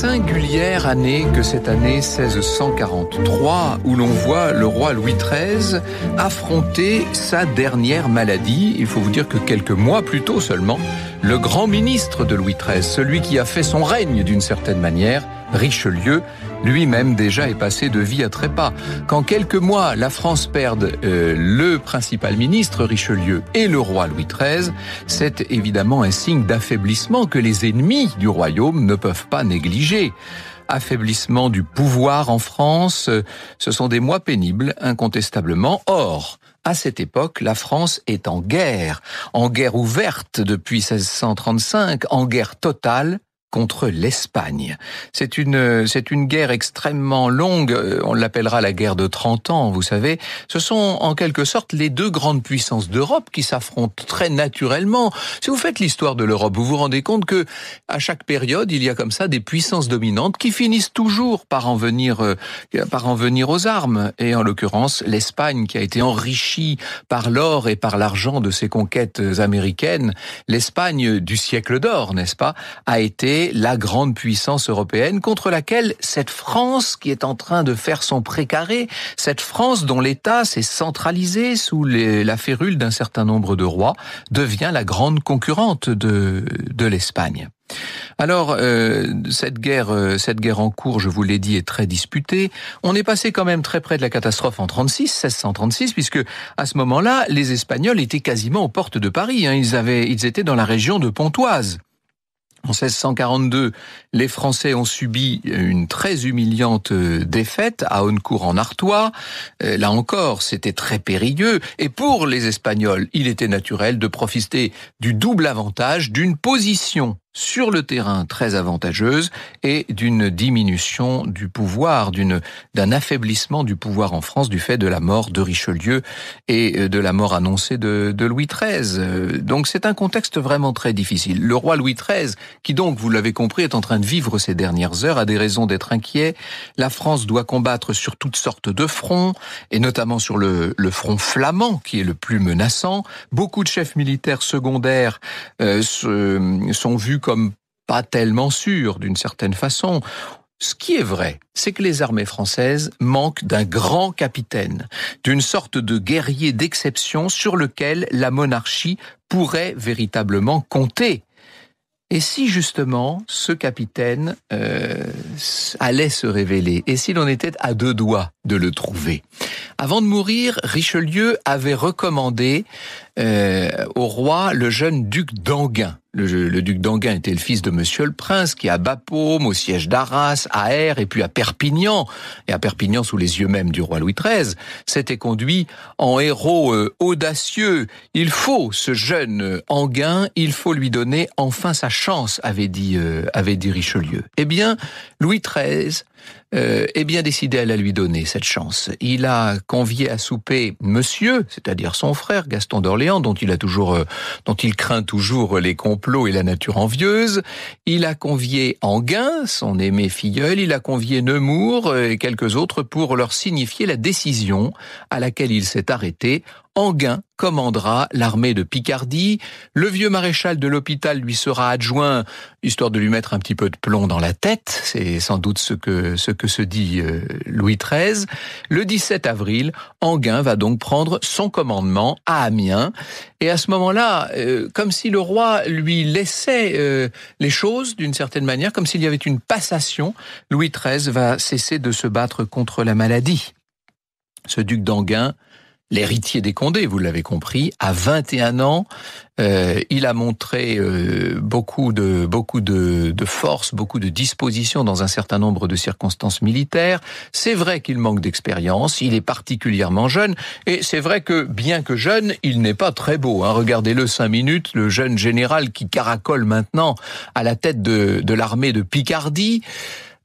singulière année que cette année 1643, où l'on voit le roi Louis XIII affronter sa dernière maladie. Il faut vous dire que quelques mois plus tôt seulement, le grand ministre de Louis XIII, celui qui a fait son règne d'une certaine manière, Richelieu, lui-même déjà est passé de vie à trépas. Qu'en quelques mois, la France perde le principal ministre, Richelieu, et le roi Louis XIII, c'est évidemment un signe d'affaiblissement que les ennemis du royaume ne peuvent pas négliger. Affaiblissement du pouvoir en France, ce sont des mois pénibles, incontestablement. Or, à cette époque, la France est en guerre ouverte depuis 1635, en guerre totale contre l'Espagne. C'est une guerre extrêmement longue, on l'appellera la guerre de 30 ans, vous savez. Ce sont en quelque sorte les deux grandes puissances d'Europe qui s'affrontent très naturellement. Si vous faites l'histoire de l'Europe, vous vous rendez compte que à chaque période, il y a comme ça des puissances dominantes qui finissent toujours par en venir aux armes. Et en l'occurrence, l'Espagne qui a été enrichie par l'or et par l'argent de ses conquêtes américaines, l'Espagne du siècle d'or, n'est-ce pas, a été la grande puissance européenne contre laquelle cette France qui est en train de faire son précaré, cette France dont l'État s'est centralisé sous la férule d'un certain nombre de rois, devient la grande concurrente de l'Espagne. Alors, cette guerre en cours, je vous l'ai dit, est très disputée. On est passé quand même très près de la catastrophe en 1636, puisque à ce moment-là, les Espagnols étaient quasiment aux portes de Paris. Ils étaient dans la région de Pontoise. En 1642, les Français ont subi une très humiliante défaite à Honnecourt en Artois. Là encore, c'était très périlleux. Et pour les Espagnols, il était naturel de profiter du double avantage d'une position sur le terrain très avantageuse et d'une diminution du pouvoir, d'un affaiblissement du pouvoir en France du fait de la mort de Richelieu et de la mort annoncée de Louis XIII. Donc c'est un contexte vraiment très difficile. Le roi Louis XIII, qui donc, vous l'avez compris, est en train de vivre ces dernières heures, a des raisons d'être inquiet. La France doit combattre sur toutes sortes de fronts, et notamment sur le front flamand, qui est le plus menaçant. Beaucoup de chefs militaires secondaires sont vus comme pas tellement sûrs, d'une certaine façon. Ce qui est vrai, c'est que les armées françaises manquent d'un grand capitaine, d'une sorte de guerrier d'exception sur lequel la monarchie pourrait véritablement compter. Et si justement ce capitaine allait se révéler, et si l'on était à deux doigts de le trouver? Avant de mourir, Richelieu avait recommandé au roi le jeune duc d'Enghien. Le duc d'Enghien était le fils de Monsieur le Prince, qui à Bapaume, au siège d'Arras, à Aire et puis à Perpignan, et à Perpignan sous les yeux même du roi Louis XIII, s'était conduit en héros audacieux. Il faut ce jeune Enghien, il faut lui donner enfin sa chance, avait dit Richelieu. Eh bien, Louis XIII est bien décidé à la lui donner, cette chance. Il a convié à souper Monsieur, c'est-à-dire son frère Gaston d'Orléans, dont il craint toujours les complots et la nature envieuse. Il a convié Enghien, son aimé filleul. Il a convié Nemours et quelques autres pour leur signifier la décision à laquelle il s'est arrêté. Enghien commandera l'armée de Picardie. Le vieux maréchal de l'hôpital lui sera adjoint, histoire de lui mettre un petit peu de plomb dans la tête. C'est sans doute ce que se dit Louis XIII. Le 17 avril, Enghien va donc prendre son commandement à Amiens. Et à ce moment-là, comme si le roi lui laissait les choses d'une certaine manière, comme s'il y avait une passation, Louis XIII va cesser de se battre contre la maladie. Ce duc d'Enghien, l'héritier des Condés, vous l'avez compris, à 21 ans, il a montré beaucoup de force, beaucoup de disposition dans un certain nombre de circonstances militaires. C'est vrai qu'il manque d'expérience, il est particulièrement jeune, et c'est vrai que, bien que jeune, il n'est pas très beau. Regardez-le 5 minutes, le jeune général qui caracole maintenant à la tête de l'armée de Picardie.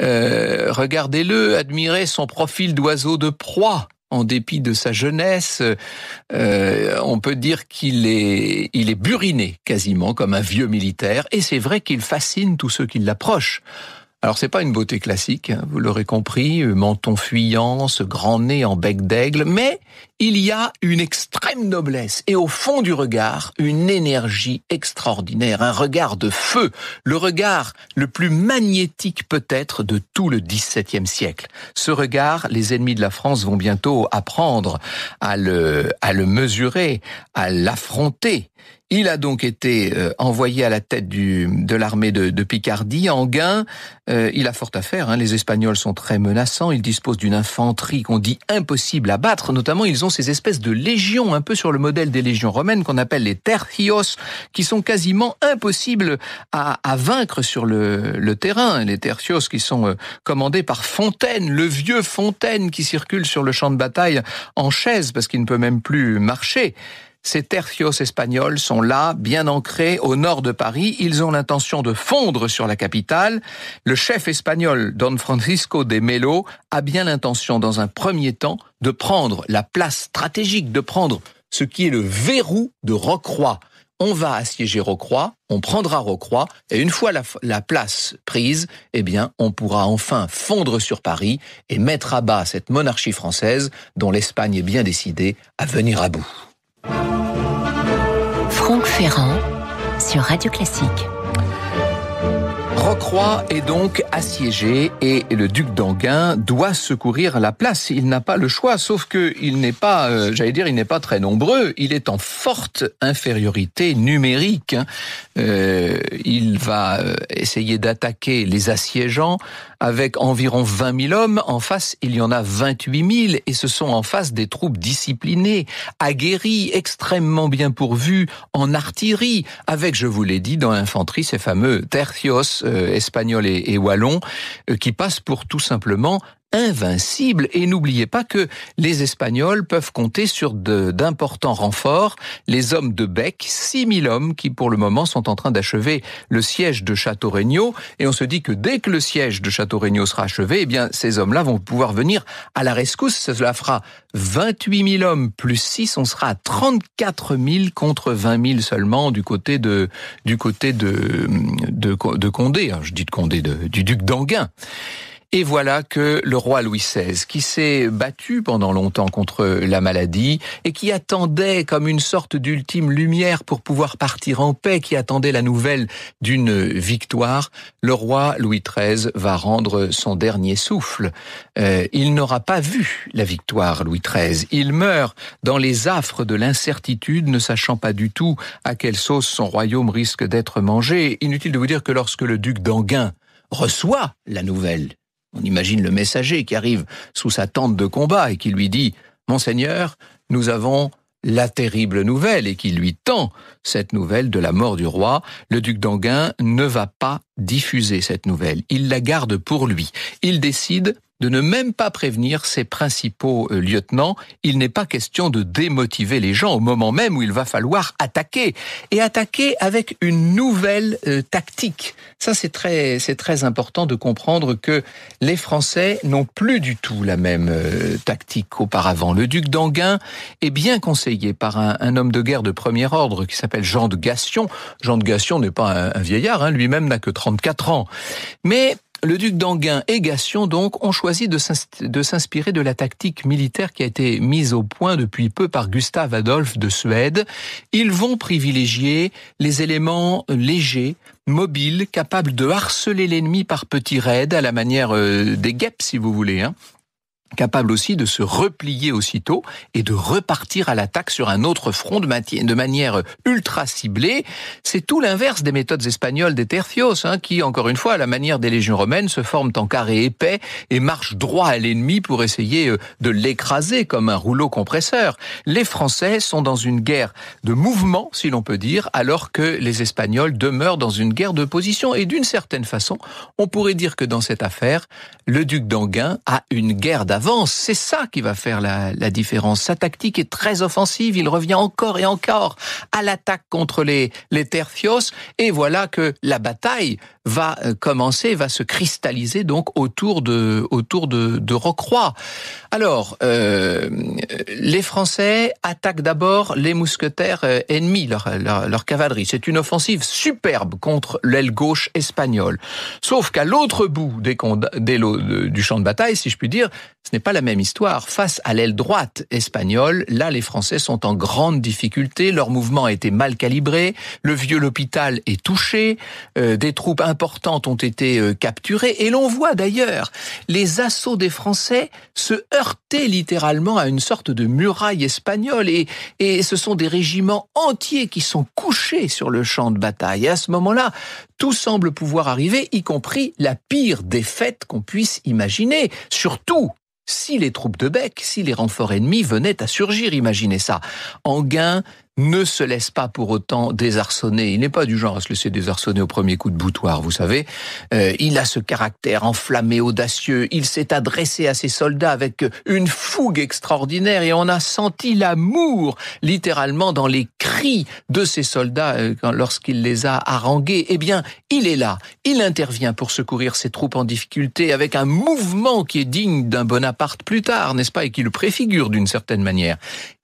Regardez-le, admirez son profil d'oiseau de proie. En dépit de sa jeunesse, on peut dire qu'il est buriné quasiment comme un vieux militaire, et c'est vrai qu'il fascine tous ceux qui l'approchent. Alors c'est pas une beauté classique, hein, vous l'aurez compris, menton fuyant, ce grand nez en bec d'aigle, mais il y a une extrême noblesse et au fond du regard, une énergie extraordinaire, un regard de feu, le regard le plus magnétique peut-être de tout le XVIIe siècle. Ce regard, les ennemis de la France vont bientôt apprendre à le mesurer, à l'affronter. Il a donc été envoyé à la tête de l'armée de Picardie. Enghien, il a fort à faire. Les Espagnols sont très menaçants. Ils disposent d'une infanterie qu'on dit impossible à battre. Notamment, ils ont ces espèces de légions, un peu sur le modèle des légions romaines, qu'on appelle les tercios, qui sont quasiment impossibles à vaincre sur le terrain. Les tercios qui sont commandés par Fontaine, le vieux Fontaine qui circule sur le champ de bataille en chaise parce qu'il ne peut même plus marcher. Ces tercios espagnols sont là, bien ancrés au nord de Paris. Ils ont l'intention de fondre sur la capitale. Le chef espagnol, Don Francisco de Melo, a bien l'intention, dans un premier temps, de prendre la place stratégique, de prendre ce qui est le verrou de Rocroi. On va assiéger Rocroi, on prendra Rocroi, et une fois la place prise, eh bien, on pourra enfin fondre sur Paris et mettre à bas cette monarchie française dont l'Espagne est bien décidée à venir à bout. Franck Ferrand sur Radio Classique. Rocroi est donc assiégé et le duc d'Enghien doit secourir la place. Il n'a pas le choix, sauf que il n'est pas, il n'est pas très nombreux. Il est en forte infériorité numérique. Il va essayer d'attaquer les assiégeants avec environ 20 000 hommes. En face, il y en a 28 000 et ce sont en face des troupes disciplinées, aguerries, extrêmement bien pourvues en artillerie, avec, je vous l'ai dit, dans l'infanterie, ces fameux tercios espagnols et wallons qui passent pour tout simplement invincible. Et n'oubliez pas que les Espagnols peuvent compter sur d'importants renforts, les hommes de Bec, 6 000 hommes qui pour le moment sont en train d'achever le siège de Château-Regnault. Et on se dit que dès que le siège de Château-Regnault sera achevé, eh bien ces hommes-là vont pouvoir venir à la rescousse. Cela fera 28 000 hommes plus 6, on sera à 34 000 contre 20 000 seulement du côté de Condé. Je dis de Condé, du duc d'Enghien. Et voilà que le roi Louis XVI, qui s'est battu pendant longtemps contre la maladie et qui attendait comme une sorte d'ultime lumière pour pouvoir partir en paix, qui attendait la nouvelle d'une victoire, le roi Louis XIII va rendre son dernier souffle. Il n'aura pas vu la victoire, Louis XIII. Il meurt dans les affres de l'incertitude, ne sachant pas du tout à quelle sauce son royaume risque d'être mangé. Inutile de vous dire que lorsque le duc d'Enghien reçoit la nouvelle, on imagine le messager qui arrive sous sa tente de combat et qui lui dit « Monseigneur, nous avons la terrible nouvelle » et qui lui tend cette nouvelle de la mort du roi. Le duc d'Enghien ne va pas diffuser cette nouvelle. Il la garde pour lui. Il décide de ne même pas prévenir ses principaux lieutenants. Il n'est pas question de démotiver les gens au moment même où il va falloir attaquer. Et attaquer avec une nouvelle tactique. Ça, c'est très important de comprendre que les Français n'ont plus du tout la même tactique qu'auparavant. Le duc d'Enghien est bien conseillé par un homme de guerre de premier ordre qui s'appelle Jean de Gassion. Jean de Gassion n'est pas un vieillard, lui-même n'a que 34 ans. Mais le duc d'Enghien et Gassion, donc, ont choisi de s'inspirer de la tactique militaire qui a été mise au point depuis peu par Gustave Adolphe de Suède. Ils vont privilégier les éléments légers, mobiles, capables de harceler l'ennemi par petits raids, à la manière des guêpes, si vous voulez, capable aussi de se replier aussitôt et de repartir à l'attaque sur un autre front de manière ultra ciblée. C'est tout l'inverse des méthodes espagnoles des tercios, qui, encore une fois, à la manière des légions romaines, se forment en carré épais et marchent droit à l'ennemi pour essayer de l'écraser comme un rouleau compresseur. Les Français sont dans une guerre de mouvement, si l'on peut dire, alors que les Espagnols demeurent dans une guerre de position. Et d'une certaine façon, on pourrait dire que dans cette affaire, le duc d'Enghien a une guerre d'avance. C'est ça qui va faire la différence. Sa tactique est très offensive. Il revient encore et encore à l'attaque contre les tercios. Et voilà que la bataille va se cristalliser donc autour de Rocroi. Alors, les Français attaquent d'abord les mousquetaires ennemis, leur cavalerie. C'est une offensive superbe contre l'aile gauche espagnole. Sauf qu'à l'autre bout du champ de bataille, si je puis dire, ce n'est pas la même histoire. Face à l'aile droite espagnole, là, les Français sont en grande difficulté. Leur mouvement a été mal calibré. Le vieux l'hôpital est touché. Des troupes importantes ont été capturées. Et l'on voit d'ailleurs les assauts des Français se heurter littéralement à une sorte de muraille espagnole. Et ce sont des régiments entiers qui sont couchés sur le champ de bataille. Et à ce moment-là, tout semble pouvoir arriver, y compris la pire défaite qu'on puisse imaginer. Surtout si les troupes de Bec, si les renforts ennemis venaient à surgir, imaginez ça. Enghien ne se laisse pas pour autant désarçonner. Il n'est pas du genre à se laisser désarçonner au premier coup de boutoir, vous savez. Il a ce caractère enflammé, audacieux. Il s'est adressé à ses soldats avec une fougue extraordinaire et on a senti l'amour, littéralement, dans les cris de ses soldats lorsqu'il les a harangués. Eh bien, il est là. Il intervient pour secourir ses troupes en difficulté avec un mouvement qui est digne d'un Bonaparte plus tard, n'est-ce pas, et qui le préfigure d'une certaine manière.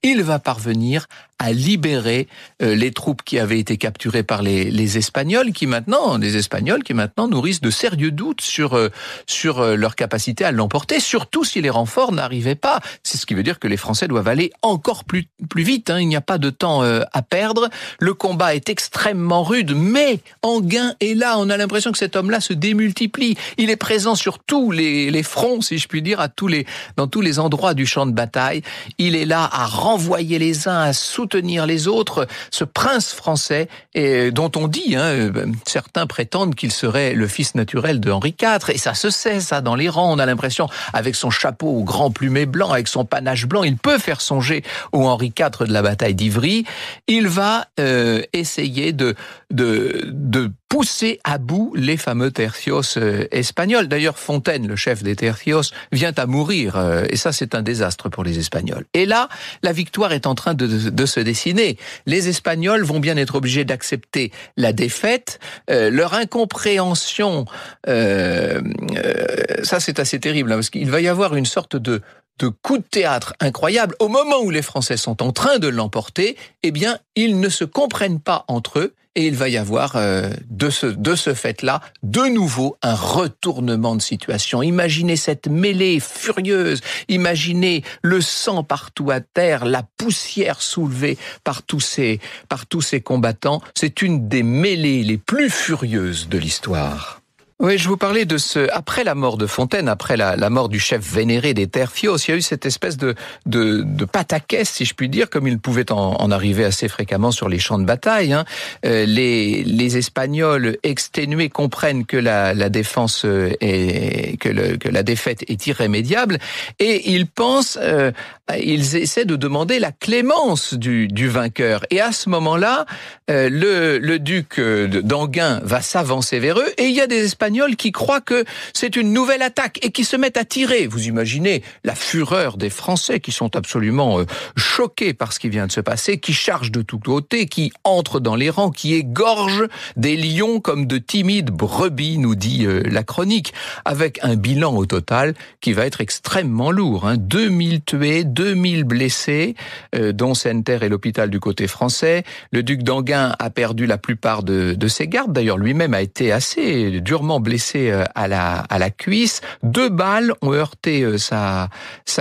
Il va parvenir à libérer les troupes qui avaient été capturées par les Espagnols, qui maintenant nourrissent de sérieux doutes sur leur capacité à l'emporter, surtout si les renforts n'arrivaient pas. C'est ce qui veut dire que les Français doivent aller encore plus vite. Il n'y a pas de temps à perdre. Le combat est extrêmement rude, mais Enghien est là. On a l'impression que cet homme-là se démultiplie. Il est présent sur tous les fronts, si je puis dire, dans tous les endroits du champ de bataille. Il est là à renvoyer les uns, à soutenir les autres. Ce prince français, dont on dit, certains prétendent qu'il serait le fils naturel de Henri IV, et ça se sait, ça, dans les rangs. On a l'impression, avec son chapeau au grand plumet blanc, avec son panache blanc, il peut faire songer au Henri IV de la bataille d'Ivry. Il va essayer de pousser à bout les fameux tercios espagnols. D'ailleurs, Fontaine, le chef des tercios, vient à mourir, et ça, c'est un désastre pour les Espagnols. Et là, la victoire est en train de se dessiner. Les Espagnols vont bien être obligés d'accepter la défaite. Leur incompréhension, ça c'est assez terrible, parce qu'il va y avoir une sorte de coup de théâtre incroyable. Au moment où les Français sont en train de l'emporter, eh bien, ils ne se comprennent pas entre eux. Et il va y avoir, de ce fait-là, de nouveau un retournement de situation. Imaginez cette mêlée furieuse, imaginez le sang partout à terre, la poussière soulevée par tous ces combattants. C'est une des mêlées les plus furieuses de l'histoire. Oui, je vous parlais après la mort de Fontaine, après la mort du chef vénéré des tercios, il y a eu cette espèce de pataquès, si je puis dire, comme il pouvait en arriver assez fréquemment sur les champs de bataille. Les Espagnols exténués comprennent que la défense que la défaite est irrémédiable, et ils pensent, ils essaient de demander la clémence du vainqueur. Et à ce moment-là, le duc d'Enghien va s'avancer vers eux, et il y a des Espagnols qui croient que c'est une nouvelle attaque et qui se mettent à tirer. Vous imaginez la fureur des Français qui sont absolument choqués par ce qui vient de se passer, qui chargent de tous côtés, qui entrent dans les rangs, qui égorgent des lions comme de timides brebis, nous dit la chronique, avec un bilan au total qui va être extrêmement lourd. 2000 tués, 2000 blessés, dont Sainte-Terre et l'hôpital du côté français. Le duc d'Enghien a perdu la plupart de ses gardes. D'ailleurs, lui-même a été assez durement blessé à la cuisse. 2 balles ont heurté sa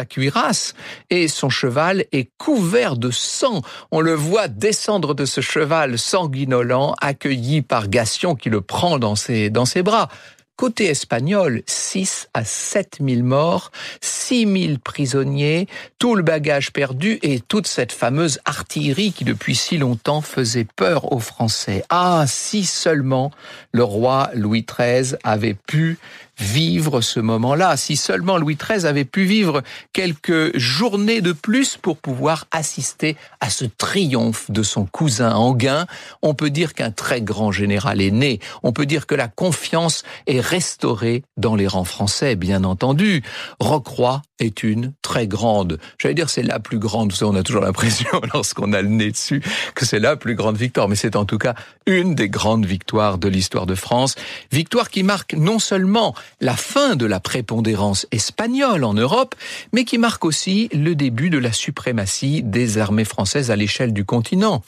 cuirasse et son cheval est couvert de sang. On le voit descendre de ce cheval sanguinolent, accueilli par Gassion qui le prend dans ses bras. Côté espagnol, 6 à 7 000 morts, 6 000 prisonniers, tout le bagage perdu et toute cette fameuse artillerie qui depuis si longtemps faisait peur aux Français. Ah, si seulement le roi Louis XIII avait pu vivre ce moment-là, si seulement Louis XIII avait pu vivre quelques journées de plus pour pouvoir assister à ce triomphe de son cousin Enghien. On peut dire qu'un très grand général est né. On peut dire que la confiance est restaurée dans les rangs français, bien entendu. Rocroi est une très grande, j'allais dire c'est la plus grande, vous savez, on a toujours l'impression lorsqu'on a le nez dessus que c'est la plus grande victoire, mais c'est en tout cas une des grandes victoires de l'histoire de France. Victoire qui marque non seulement la fin de la prépondérance espagnole en Europe, mais qui marque aussi le début de la suprématie des armées françaises à l'échelle du continent.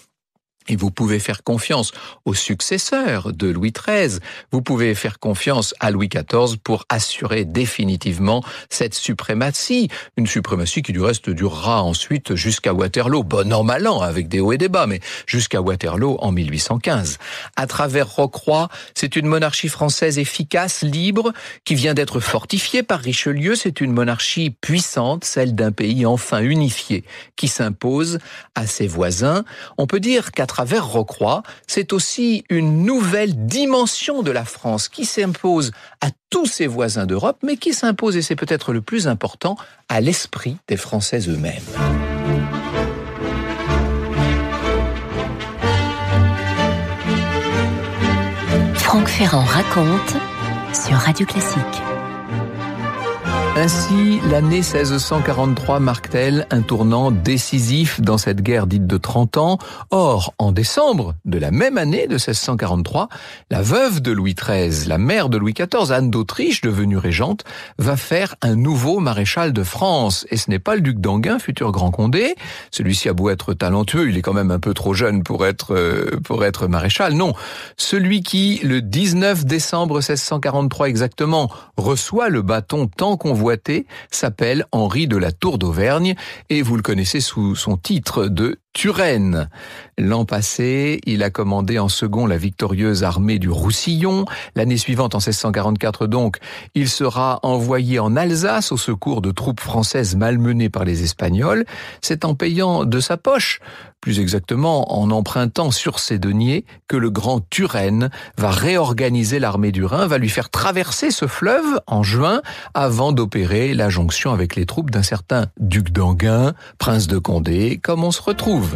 Et vous pouvez faire confiance aux successeurs de Louis XIII. Vous pouvez faire confiance à Louis XIV pour assurer définitivement cette suprématie. Une suprématie qui du reste durera ensuite jusqu'à Waterloo. Bon an, mal an, avec des hauts et des bas, mais jusqu'à Waterloo en 1815. À travers Rocroi, c'est une monarchie française efficace, libre, qui vient d'être fortifiée par Richelieu. C'est une monarchie puissante, celle d'un pays enfin unifié, qui s'impose à ses voisins. On peut dire qu'à travers Rocroi, c'est aussi une nouvelle dimension de la France qui s'impose à tous ses voisins d'Europe, mais qui s'impose, et c'est peut-être le plus important, à l'esprit des Français eux-mêmes. Franck Ferrand raconte sur Radio Classique. Ainsi, l'année 1643 marque-t-elle un tournant décisif dans cette guerre dite de 30 ans. Or, en décembre de la même année de 1643, la veuve de Louis XIII, la mère de Louis XIV, Anne d'Autriche, devenue régente, va faire un nouveau maréchal de France. Et ce n'est pas le duc d'Enghien, futur Grand Condé. Celui-ci a beau être talentueux, il est quand même un peu trop jeune pour être maréchal. Non, celui qui, le 19 décembre 1643 exactement, reçoit le bâton tant convoité, s'appelle Henri de la Tour d'Auvergne et vous le connaissez sous son titre de Turenne. L'an passé, il a commandé en second la victorieuse armée du Roussillon. L'année suivante, en 1644 donc, il sera envoyé en Alsace au secours de troupes françaises malmenées par les Espagnols. C'est en payant de sa poche, plus exactement en empruntant sur ses deniers, que le grand Turenne va réorganiser l'armée du Rhin, va lui faire traverser ce fleuve en juin avant d'opérer la jonction avec les troupes d'un certain duc d'Enghien, prince de Condé, comme on se retrouve.